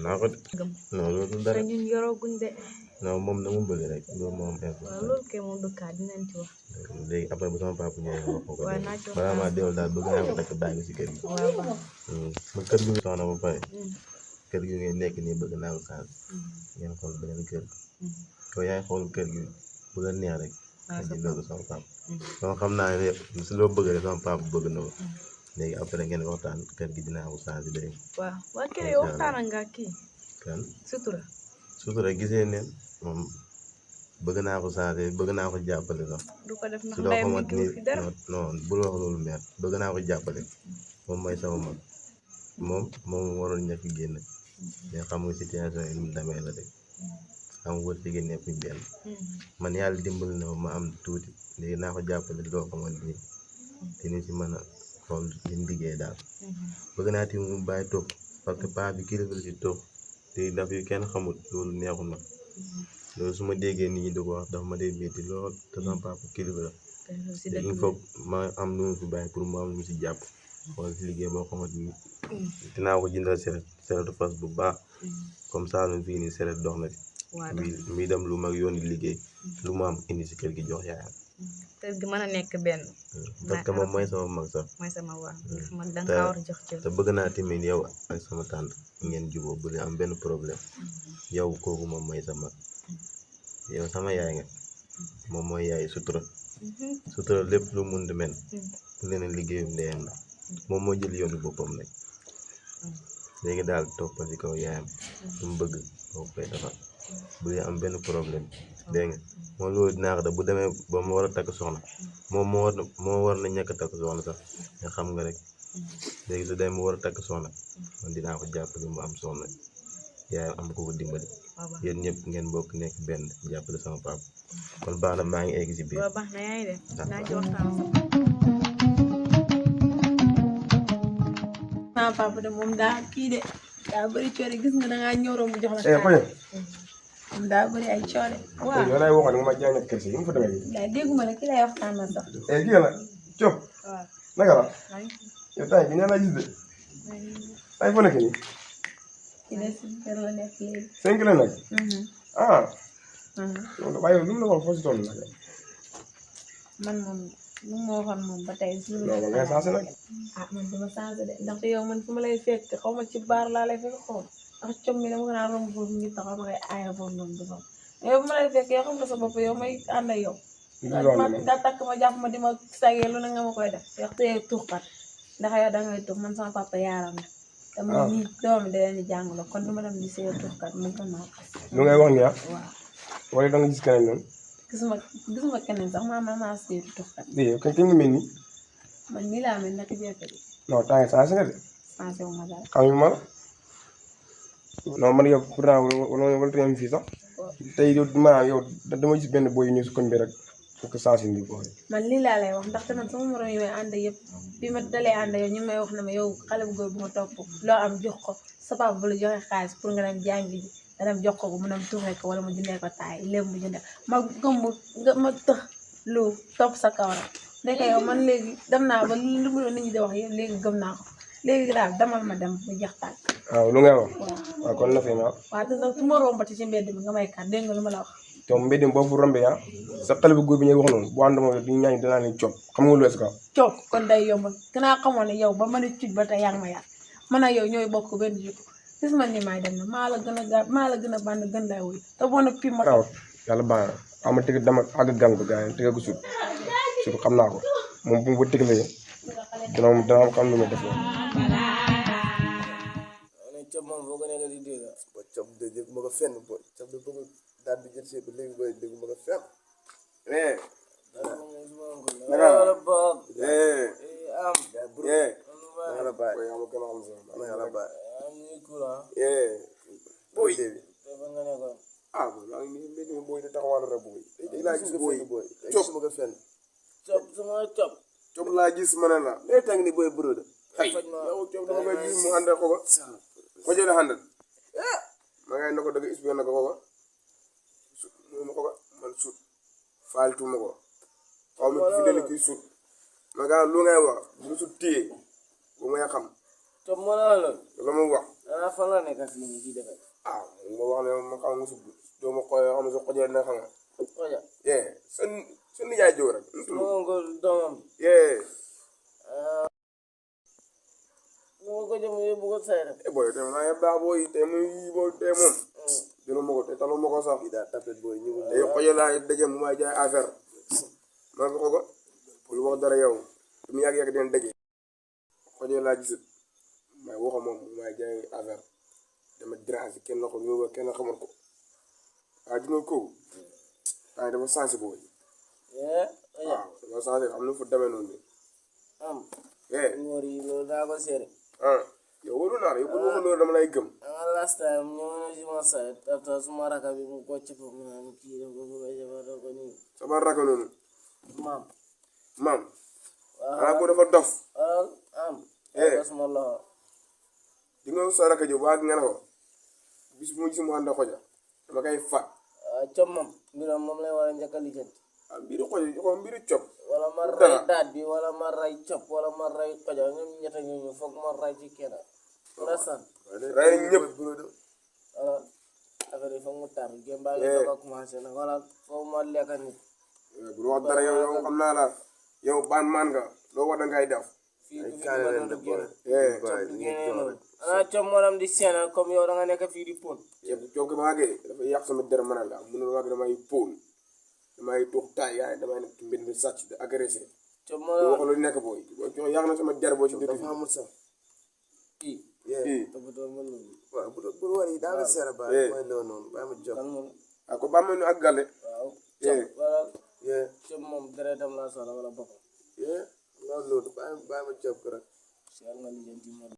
naa ko de. non loolu du dara. te ñun yorooguñ de. non moom na mu bëgg rek loolu moom important. waaw loolu kay moom du kaa dinañ ci wax. léegi après bu sama papa ñëwee nga wax ko. waaw naa ci wax balaa maa dellu daal bëgg naa ko takk bàyyi si kër gi. waaw baax ma kër gi soxna ba pare. kër gi ngeen nekk nii bëgg naa ko change. ngeen xool beneen kër gi. yow yaay xool kër gi bu la neex rek. nga jëndoo ko sama papa. donc xam naa ne si loo bëgg rek sama papa bëgg na ko. léegi après ngeen waxtaan kër gi dinaa ko change dégg nga. waaw waa kër yow waxtaan nga kii. kan sutura gisee ne moom bëgg naa ko change bëgg naa ko jàppale sax. du ko def ndax su loo ndeyam xamante mi ni fi dara. non bul wax loolu meer bëgg naa ko jàppale moom mooy sama mag moom waroon ñàkk génn mais xam nga situation yi mu demee la rek xam nga wër ci génne fi benn man yàlla dimbali na ma am tuuti léegi naa ko jàppale loo xamante ni dina ci mën a xool liñ liggéey daal bëgg naa tamit mu bàyyi toog parce que paa bi kilifa la ci toog te daf yu kenn xamul loolu neexul na loolu su ma déggee nit ñi di ko wax dafa ma dee métti lool te sama papa kilifa la te il faut ma am lu mu fi bàyyi pour mu am lu mu si jàpp xool si liggéey boo xamante ni dinaa ko jëndal seretu fas bu baax comme ça lu fii nii seret dox na ci muy dem lu mag yoon di liggéey lu mu am indi si kër gi jox yaayam kër gi mën a nekk benn parce que moom mooy sama mag sax mooy sama waa man danga kaa war a jox cër te bëgg naa tamit yow ak sama tante ngeen juboo bu leen am benn problème yow kooku moom mooy sa mag yow sama yaay nga moom mooy yaay sutura lépp lu mun di mel bu leen liggéeyum ndeyam la moom moo jël yoonu boppam nag léegi daal toppal ci kaw yaayam lu mu bëgg boo koy defal bu leen am benn problème dégg nga moom loolu dinaa ko def bu demee ba mu war a takk soxna moom moo war na ñàkk a takk soxna sax nga xam nga rek léegi su demee mu war a takk soxna man dinaa ko jàppale mu am soxna yaayam am ko dimbali yéen ñëpp ngeen bokk nekk benn jàppale sama papa kon baax na maa ngi egg si biir. waaw baax na yaa ngi def naa ci waxtaan sama papa de moom daa kii de daa bëri coore gis nga dangaa ñoroom bu jox la moom daa bëri ay coore waaw yow lay waxoon nga ma jaay nekk kër si mu fa demee daa dégguma la ki lay waxtaan na sax kii la Diop waaw naka la yow tay bi nee naa gis de tay fa nekk nii ci des kër la nekk léegi 5 la nag ah waaye yow lu mu la wax foo si toll nag man moom lu ma waxoon moom ba tey si lu non nga changé nag man dama changé de ndaxte yow man fu ma lay fekk xaw ma ci baar laa lay fekk xaw ndax com mi dama ko naan romb foofu ngi taxaw ma koy aaya foofu noonu du fa yow bu ma lay fekk yow xam nga sa bopp yow may ànd ak yow nga takk ma jàpp ma di ma sagee lu ne nga ma koy def yow te tuuxkat ndax yow dangay tuux man sama papa yaaram la te man nii doomi da leen di jàngaloo kon du ma dem di see tuuxkat mu ko maa lu ngay wax ni waaw wala da nga gis keneen noonu gisuma keneen sax maa see tuuxkat kañ nga mel ni man nii laa mel naka jekk di non temps yi changé nga de changé wu ma dara xam ma la non man yow pourtant wala te am fii sax tey yow yow dama gis benn boy ñu si koñ bi rek pour que changé ni boy man lii laa lay wax ndaxte man sama morom yi may ànd yëpp bi ma dalee ànd yow ñu may wax ne ma yow xale bu góor bu ma topp loo am jox ko sa papa bu la joxe xaalis pour nga dem jàngi ji nga dem jox ko mu dem tuuxee ko wala mu jëndee ko taay léegi mu jëndee ma gëmm ma tëx lu topp sa kaw rek ndeke yow man léegi dem naa ba lu mu doon nit ñi di wax yëpp léegi gëm naa ko léegi daal demal ma dem mu jeex tàkk. waaw lu ngay wax. waaw kon la fi ma. waaw te sax su ma rombati ci mbedd mi nga may kat dégg nga lu ma la wax. te mbedd mi boo fu rombee sa xale bu góor bi ñuy wax noonu bu ànd moom di ñaañ danaa ne coob xam nga lu est-ce que. coob kon day yomb gannaaw xamoon ne yow ba ma ne cuuj ba tey yaa ngi ma yàq man ak yow ñooy bokk benn jikko gis ma ni may dem na maa la gën a gaaw maa la gën a bànn gën lay wuy te boo nag fii ma. waaw yàlla baax na ama tëgg dama àgg gàng ko gars yi tëgg ko sut xam naa ko moom bu ma tëggalee dana xam lu may def loolu. Cob moom boo ko nekk di dégg ba cob de dégg ma ko fenn boy cob de bëgg daal di jël see ko léegi boy dégg ma ko fenn naka la baax am naka la baay boy am gën a am sa naka la baay am ni courant boy fan nga nekkoon boy maa ngi nii mbir mi boy de taxawal rek boy day laa gis boy cob ma ko fenn cob sama cob laa gis ma ne la day tàng ni boy broda ay yow cob dama koy gis mu ànd ko ko jëlee handal ma ngay na ko dëgg expliqué na ko sut ma ko man sut faaltuma ko xaw ma fi dene kii sut ma gaa lu ngay wax bu sut téye bu may xam topp ma la ma wax ah fan la nekk fii nii fii defee. ah nga wax ne ma xam nga su doo ma xoolee xam nga su xojee na xam nga. xoja. sa nijaay joo rek. moo ko doomam. moo ko jëm yóbbu ko say rek. boy te maa ngi baax booy te moom jëlu ma ko te talu ma ko sax. daa tapet booy ñu te xojee laa daje mu may jaay affaire maa ngi ko pour wax dara yow te mu yàgg-yàgg den daje xojee laa gisut may waxo moom mu may jaay affaire dama déranger kenn la ko ñëw kenn xamul ko waaw gis nga ko waaye dafa sensé booy waaw dafa sensé am na fu demee noonu de ngóor yi loolu daa ko seere. yow wóolu naa la yow bu ma loolu dama lay gëm. last time ñëw na si ma sayt after suma raka bi mu kocc ko mu naan kii da ko bëgg a jabar ko nii. sama raka noonu. maam. waaw ko dafa dof. suma loxo. di nga sa raka ji waa nga ne ko bis bu ma gis mu ànd xoja dama koy fat. Cop mbiram moom lay war a njëkk a lijjanti. mbiru xoja mbiru cop. wala ma ray daat bi wala ma ray cop wala ma ray xoja ñoom ñetta ñooñu foog ma ray ci kenn. understand. ray ñëpp. wala affaire yi foog mu tar gém baa ngi doog a commencé nag wala foog ma lekk nit. bu wax dara yow xam naa la yow baan maan nga loo wax da ngay def. fii du fi ma doon génne noonu. cop moo dem di seenal comme yow da nga nekk fii di pon. cop ba maagee dafa yàq sama der manal la mun na waag damay pon damay tuux taay yaay damay nekk mbir mi sàcc de agressé. cop moo la wax lu nekk booy yàq na sama der boo ci dëkk dafa amul sax kii toppatoo ma loolu. waaw bu war yi daal seera ba mooy loolu noonu ba ma jox kan moom. ko ba ma ñu ak gàlle. waaw cop wala cop moom deretam laa soxla wala boppam. loolu ba ma jox ko rek seer nga lijjanti moom.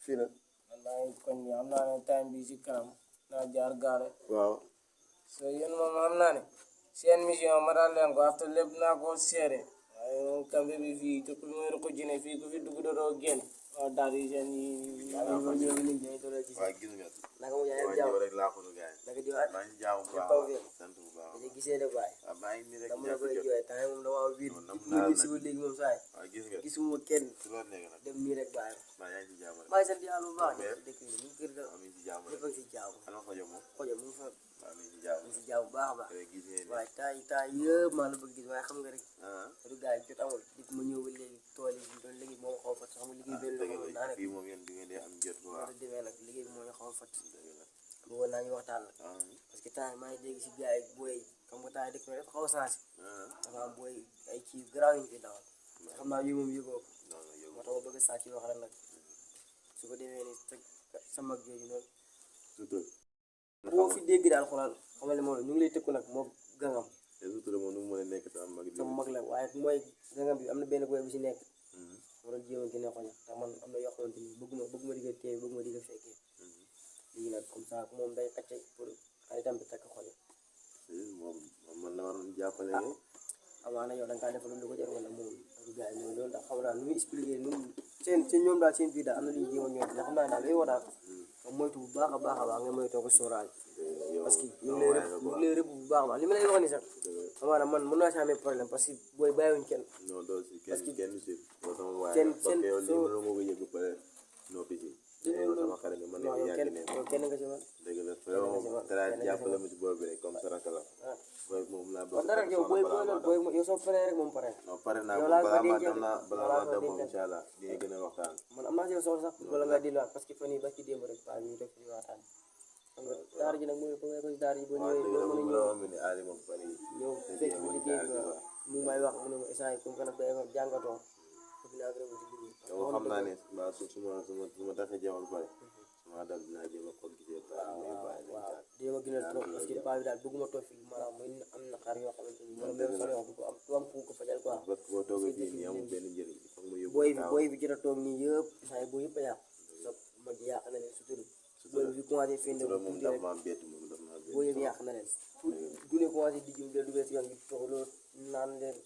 fii nag. man maa ngi koñ bi xam naa ne time bi si kanam naa jaar gaare. waaw so yéen moom xam naa ne seen mission ma daal leen ko after lépp naa ko seere waaye moom kambe bi fii te ku meeru ko jine fii ku fi dugg dootoo génn waaw daal di seen yi waaw gis nga naka mu yaay waaw jaaw ñëw rek laa ko gaay naka diwaat maa ngi jaaw bu taw baax bi sant bu baax dañu gisee de baay waaw maa ngi nii rek dama la ñàkk koy jot jooy temps moom dama wiir nam di naa wiir si ba léegi moom saay waaw gis nga gisuma kenn ci loolu nekk nag dem nii rek baay maa yaa ngi ci jàmm rek maa ngi sant yàlla bu baax dëkk bi mu kër ga am ci jàmm ñëpp rek a ngi si jaaw ana xojo moom xojo mu ngi fa waaw mi ngi ci jàmm mu ngi si jaaw bu baax a baax rek gis ngeen waaye temps yëpp maa la bëgg gis waaye xam nga rek ah du gars yi jot amul dip ma ñëw ba léegi tool yi doon léegi moo ma xaw a fat xam nga liggéey benn la naa ne fii moom yéen di ngeen di am jot bu baax war a demee nag liggéey bi moo ñu xaw a fat bëggoon naa ñu waxtaan la parce que temps maa ngi dégg si gars yi booy xam nga temps yi dëkk bi dafa xaw a sensé dafa am booy ay kii garaaw yi ñu fi dawal xam naa yow moom yëgoo ko moo tax ma bëgg a sàcc yoo xam ne nag su ko demee ni sa mag jooju noonu surtout boo fi dégg daal xoolal xamal ne moom ñu ngi lay tëkku nag moo gangam surtout moom nu mu mën a nekk sama mag sama mag la waaye mooy gangam bi am na benn booy bu si nekk moo doon jéem a gën a xoña ndax man am na yoo xamante ni bëgguma di ko téye bëgguma di ko fekkee lii nag comme ça moom day xacce pour xaritam bi takk xoña moom man la waroon jàppale amaana yow da nga kaa defal lu ko jar wala moom ak gars yi loolu ndax xam naa nu muy expliqué nu seen ñoom daal seen biir daal am na lu ñu jéem a ñëw xam naa daal lay wax daal nga moytu bu baax a baax nga moytoo ko sóoraale parce que ñu ngi lay rëbb bu baax a baax li ma lay wax ni sax amaana man mën naa si amee problème parce que booy bàyyiwuñ kenn non doo si kenn si sama waaye seen parce que yow li ma ko yëg ba pare noppi si yow sama xarit nga mën a yàgg ne kenn nga si man dëgg la vraiment dara jàppale ma si boobu rek comme ça la booy moom laa bëgg dara yow booy yow soo paree rek moom pare non pare naa yow balaa laa maa ko dem naa balaa maa dem moom incha allah dinañ gën a waxtaan man am naa si yow soxla sax bala ngaa delluwaat parce que fan yii ba ci démb rek paa ñu def di waxtaan xam nga daara ji nag mooy ba nga ko si daara ji boo ñëwee doo mën a ñëw fekk bu liggéey bi mu may wax mu ne ma échange comme que nag day wax jàngatoo bëgg naa gërëm ci liggéey yow xam naa ne mbaa su ma taxee jamono pare maa dal dinaa jéem a ko gisee waaw dina ma gënal trop parce que paa bi daal bëgguma toog fii maanaam muy am na xar yoo xamante ni wala même solo du ko am du am ku ko fajal quoi parce que boo toogee fii nii amul benn njëriñ foog nga yóbbu booy bi jot a toog nii yëpp saa yi booy yëpp a yàq ma ji yàq na leen surtout booy bi commencé fii loolu moom daf maa bett moom daf maa bett booy yëpp yàq na leen gune commencé di jëm dugal si yoon bi toxloo naan leen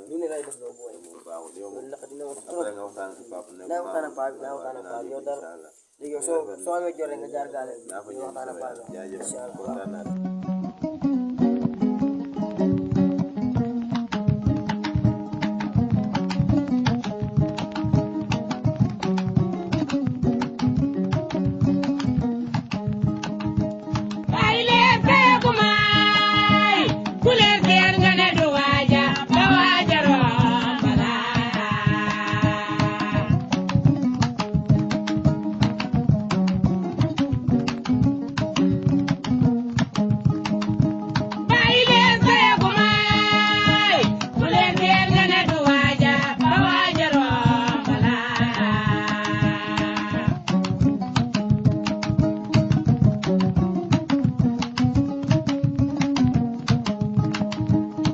lu ne lay def loo booy moom baaxul yow loolu naka dina ma trop après nga waxtaan ak papa ne naa waxtaan ak paa bi naa waxtaan ak paa bi yow dara léegi yow soo amee jot rek nga jaar gaale naa fa ñu ñëw waxtaan ak paa bi jaajëf incha allah kontaan naa